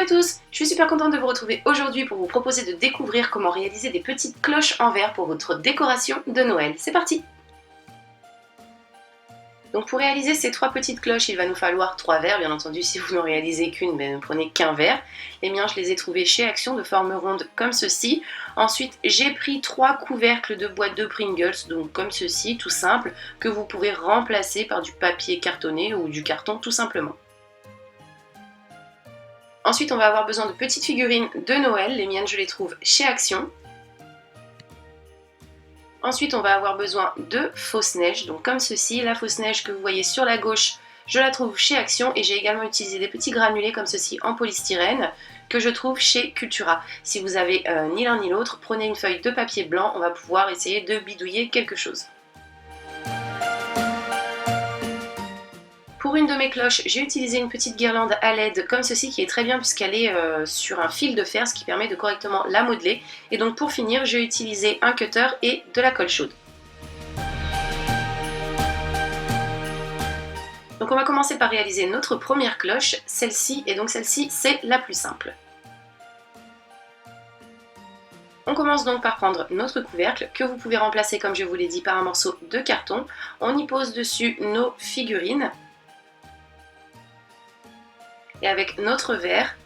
tous, je suis super contente de vous retrouver aujourd'hui pour vous proposer de découvrir comment réaliser des petites cloches en verre pour votre décoration de Noël. C'est parti! Donc pour réaliser ces 3 petites cloches, il va nous falloir 3 verres. Bien entendu, si vous n'en réalisez qu'une, ne prenez qu'un verre. Les miens, je les ai trouvés chez Action de forme ronde comme ceci. Ensuite, j'ai pris 3 couvercles de boîte de Pringles, donc comme ceci, tout simple, que vous pouvez remplacer par du papier cartonné ou du carton tout simplement. Ensuite, on va avoir besoin de petites figurines de Noël. Les miennes, je les trouve chez Action. Ensuite, on va avoir besoin de fausse neige, donc comme ceci. La fausse neige que vous voyez sur la gauche, je la trouve chez Action et j'ai également utilisé des petits granulés comme ceci en polystyrène que je trouve chez Cultura. Si vous avez ni l'un ni l'autre, prenez une feuille de papier blanc, on va pouvoir essayer de bidouiller quelque chose. Pour une de mes cloches, j'ai utilisé une petite guirlande à LED comme ceci qui est très bien puisqu'elle est sur un fil de fer, ce qui permet de correctement la modeler. Et donc pour finir, j'ai utilisé un cutter et de la colle chaude. Donc on va commencer par réaliser notre première cloche, celle-ci, et donc celle-ci c'est la plus simple. On commence donc par prendre notre couvercle que vous pouvez remplacer comme je vous l'ai dit par un morceau de carton. On y pose dessus nos figurines. Et avec notre verre,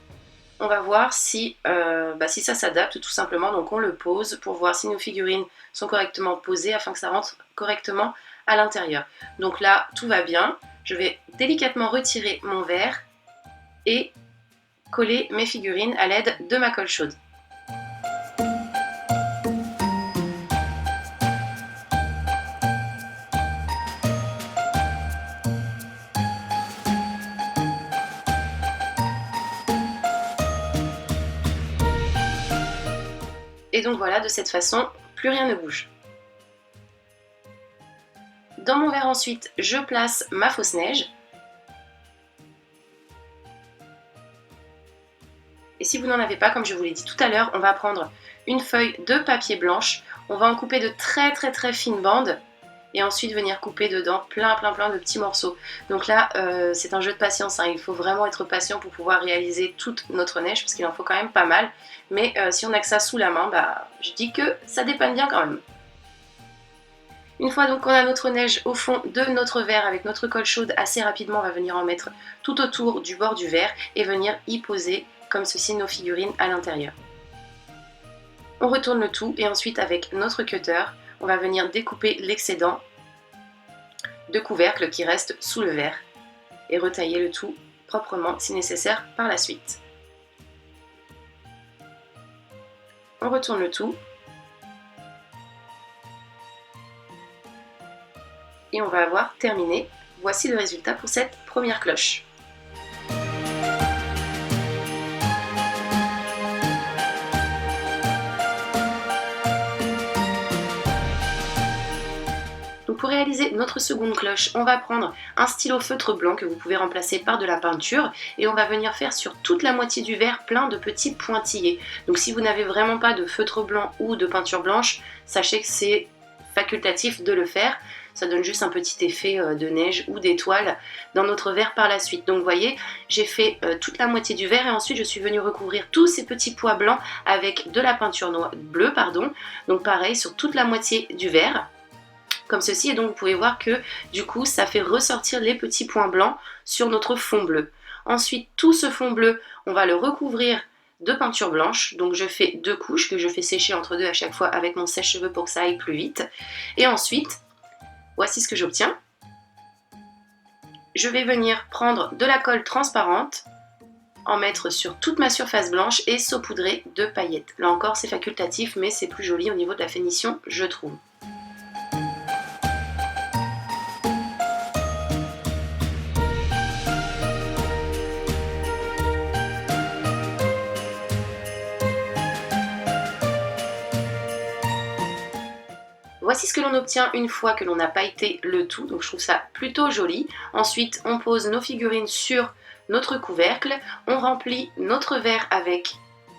on va voir si ça s'adapte tout simplement. Donc on le pose pour voir si nos figurines sont correctement posées afin que ça rentre correctement à l'intérieur. Donc là, tout va bien. Je vais délicatement retirer mon verre et coller mes figurines à l'aide de ma colle chaude. Et donc voilà, de cette façon, plus rien ne bouge. Dans mon verre ensuite, je place ma fausse neige. Et si vous n'en avez pas, comme je vous l'ai dit tout à l'heure, on va prendre une feuille de papier blanche. On va en couper de très fines bandes. Et ensuite venir couper dedans plein de petits morceaux. Donc là, c'est un jeu de patience, hein. Il faut vraiment être patient pour pouvoir réaliser toute notre neige, parce qu'il en faut quand même pas mal. Mais si on n'a que ça sous la main, je dis que ça dépanne bien quand même. Une fois donc qu'on a notre neige au fond de notre verre avec notre colle chaude, assez rapidement on va venir en mettre tout autour du bord du verre et venir y poser comme ceci nos figurines à l'intérieur. On retourne le tout et ensuite avec notre cutter, on va venir découper l'excédent de couvercle qui reste sous le verre et retailler le tout proprement si nécessaire par la suite. On retourne le tout et on va avoir terminé. Voici le résultat pour cette première cloche. Donc pour réaliser notre seconde cloche, on va prendre un stylo feutre blanc que vous pouvez remplacer par de la peinture et on va venir faire sur toute la moitié du verre plein de petits pointillés. Donc si vous n'avez vraiment pas de feutre blanc ou de peinture blanche, sachez que c'est facultatif de le faire. Ça donne juste un petit effet de neige ou d'étoile dans notre verre par la suite. Donc vous voyez, j'ai fait toute la moitié du verre et ensuite je suis venue recouvrir tous ces petits pois blancs avec de la peinture bleue. Donc pareil sur toute la moitié du verre. Comme ceci, et donc vous pouvez voir que du coup ça fait ressortir les petits points blancs sur notre fond bleu. Ensuite tout ce fond bleu, on va le recouvrir de peinture blanche, donc je fais 2 couches que je fais sécher entre 2 à chaque fois avec mon sèche-cheveux pour que ça aille plus vite. Et ensuite, voici ce que j'obtiens. Je vais venir prendre de la colle transparente, en mettre sur toute ma surface blanche et saupoudrer de paillettes. Là encore c'est facultatif mais c'est plus joli au niveau de la finition je trouve. Voici ce que l'on obtient une fois que l'on a pailleté le tout, donc je trouve ça plutôt joli. Ensuite, on pose nos figurines sur notre couvercle, on remplit notre verre avec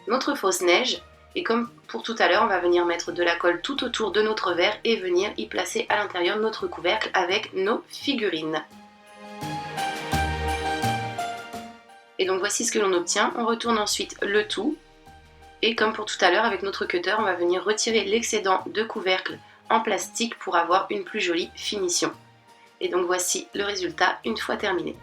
notre fausse neige, et comme pour tout à l'heure, on va venir mettre de la colle tout autour de notre verre et venir y placer à l'intérieur notre couvercle avec nos figurines. Et donc voici ce que l'on obtient. On retourne ensuite le tout. Et comme pour tout à l'heure, avec notre cutter, on va venir retirer l'excédent de couvercle en plastique pour avoir une plus jolie finition. Et donc voici le résultat une fois terminé.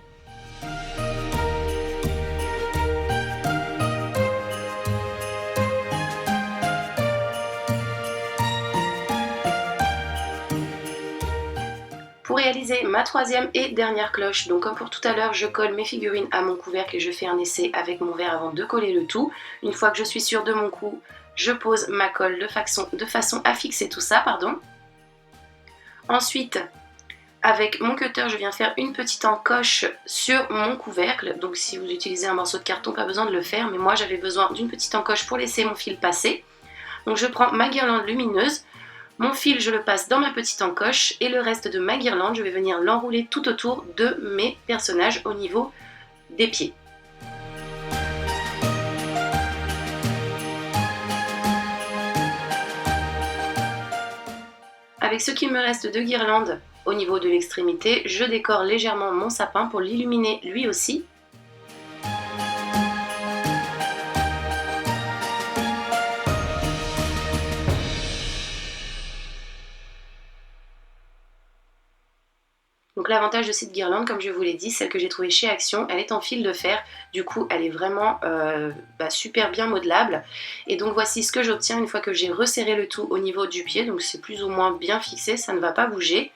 Pour réaliser ma troisième et dernière cloche, donc comme pour tout à l'heure, je colle mes figurines à mon couvercle et je fais un essai avec mon verre avant de coller le tout. Une fois que je suis sûre de mon coup, je pose ma colle de façon à fixer tout ça. Ensuite, avec mon cutter, je viens faire une petite encoche sur mon couvercle. Donc si vous utilisez un morceau de carton, pas besoin de le faire, mais moi j'avais besoin d'une petite encoche pour laisser mon fil passer. Donc je prends ma guirlande lumineuse. Mon fil, je le passe dans ma petite encoche et le reste de ma guirlande, je vais venir l'enrouler tout autour de mes personnages au niveau des pieds. Avec ce qu'il me reste de guirlande au niveau de l'extrémité, je décore légèrement mon sapin pour l'illuminer lui aussi. Donc l'avantage de cette guirlande, comme je vous l'ai dit, celle que j'ai trouvée chez Action, elle est en fil de fer, du coup elle est vraiment super bien modelable. Et donc voici ce que j'obtiens une fois que j'ai resserré le tout au niveau du pied, donc c'est plus ou moins bien fixé, ça ne va pas bouger.